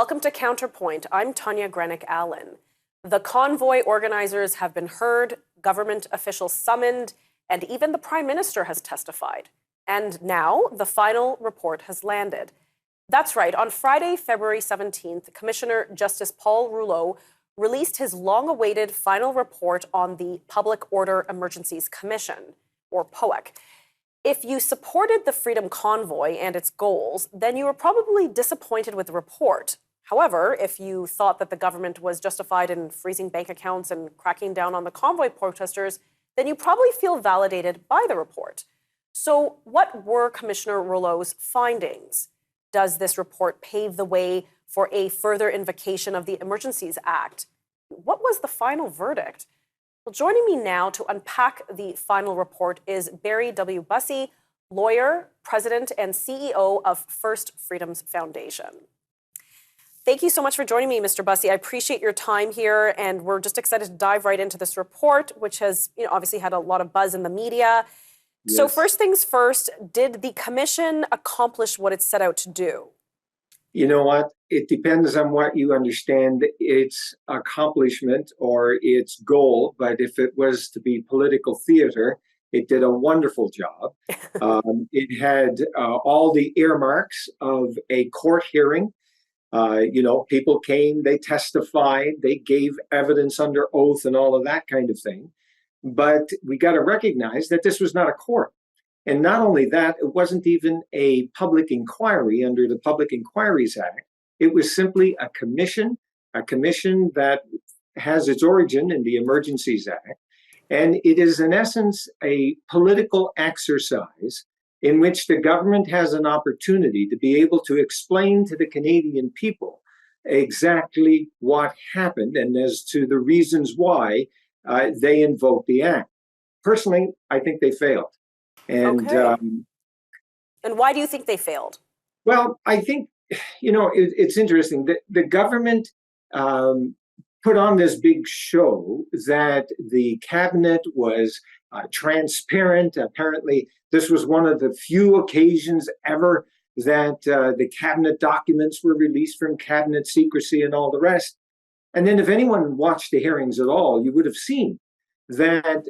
Welcome to Counterpoint. I'm Tanya Grenick-Allen. The convoy organizers have been heard, government officials summoned, and even the Prime Minister has testified. And now the final report has landed. That's right. On Friday, February 17th, Commissioner Justice Paul Rouleau released his long-awaited final report on the Public Order Emergencies Commission, or POEC. If you supported the Freedom Convoy and its goals, then you were probably disappointed with the report. However, if you thought that the government was justified in freezing bank accounts and cracking down on the convoy protesters, then you probably feel validated by the report. So what were Commissioner Rouleau's findings? Does this report pave the way for a further invocation of the Emergencies Act? What was the final verdict? Well, joining me now to unpack the final report is Barry W. Bussey, lawyer, president, and CEO of First Freedoms Foundation. Thank you so much for joining me, Mr. Bussey. I appreciate your time here, and we're just excited to dive right into this report, which has, obviously had a lot of buzz in the media. Yes. So first things first, did the commission accomplish what it set out to do? You know what? It depends on what you understand its accomplishment or its goal. But if it was to be political theater, it did a wonderful job. It had all the earmarks of a court hearing. People came, they testified, they gave evidence under oath and all of that kind of thing. But we got to recognize that this was not a court. And not only that, it wasn't even a public inquiry under the Public Inquiries Act. It was simply a commission that has its origin in the Emergencies Act. And it is, in essence, a political exercise in which the government has an opportunity to be able to explain to the Canadian people exactly what happened and as to the reasons why they invoked the act. Personally, I think they failed. And okay. And why do you think they failed? Well, I think, it's interesting that the government put on this big show that the cabinet was transparent. Apparently, this was one of the few occasions ever that the cabinet documents were released from cabinet secrecy and all the rest. And then if anyone watched the hearings at all, you would have seen that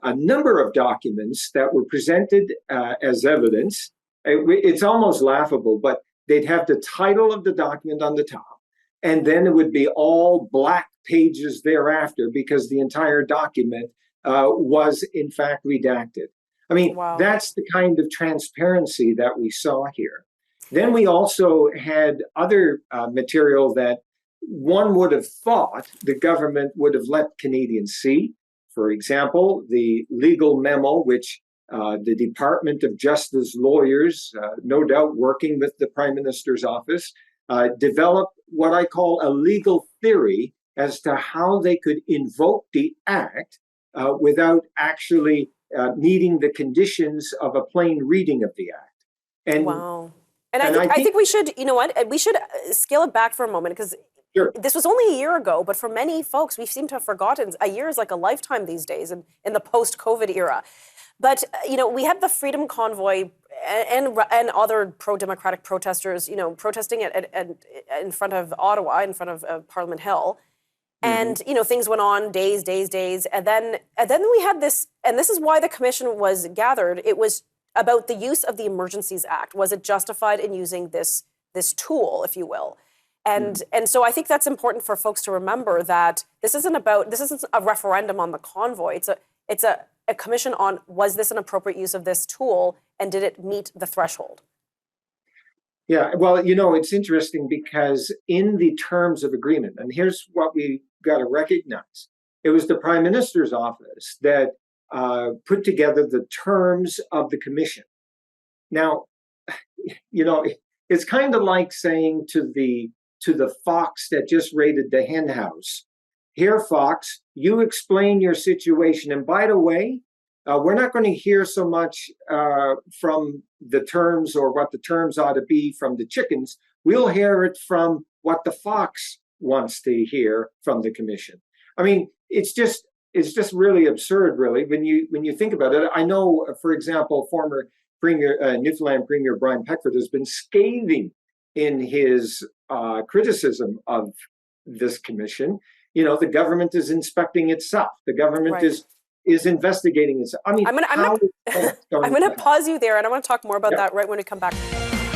a number of documents that were presented as evidence, it's almost laughable, but they'd have the title of the document on the top, and then it would be all black pages thereafter because the entire document was in fact redacted. I mean, wow. That's the kind of transparency that we saw here. Then we also had other material that one would have thought the government would have let Canadians see. For example, the legal memo, which the Department of Justice lawyers, no doubt working with the Prime Minister's office, developed what I call a legal theory as to how they could invoke the act without actually meeting the conditions of a plain reading of the act. And wow. And I think we should, we should scale it back for a moment because sure. This was only a year ago, but for many folks, we seem to have forgotten. A year is like a lifetime these days in the post-COVID era. But, we had the Freedom Convoy and other pro-democratic protesters, protesting in front of Ottawa, in front of Parliament Hill. And, things went on days. And then we had this, and this is why the commission was gathered. It was about the use of the Emergencies Act. Was it justified in using this tool, if you will? And so I think that's important for folks to remember that this isn't a referendum on the convoy. It's a commission on, was this an appropriate use of this tool and did it meet the threshold? Yeah, well, it's interesting because in the terms of agreement, and here's what we got to recognize. It was the Prime Minister's office that put together the terms of the commission. Now, it's kind of like saying to the fox that just raided the hen house, here, fox, you explain your situation. And by the way, we're not going to hear so much from the terms or what the terms ought to be from the chickens. We'll hear it from what the fox wants to hear from the commission. I mean, it's just really absurd, really, when you think about it. I know, for example, former Newfoundland Premier Brian Peckford has been scathing in his criticism of this commission. You know, the government is inspecting itself. The government Right. is investigating itself. I mean, I'm gonna pause you there, and I want to talk more about that right when we come back.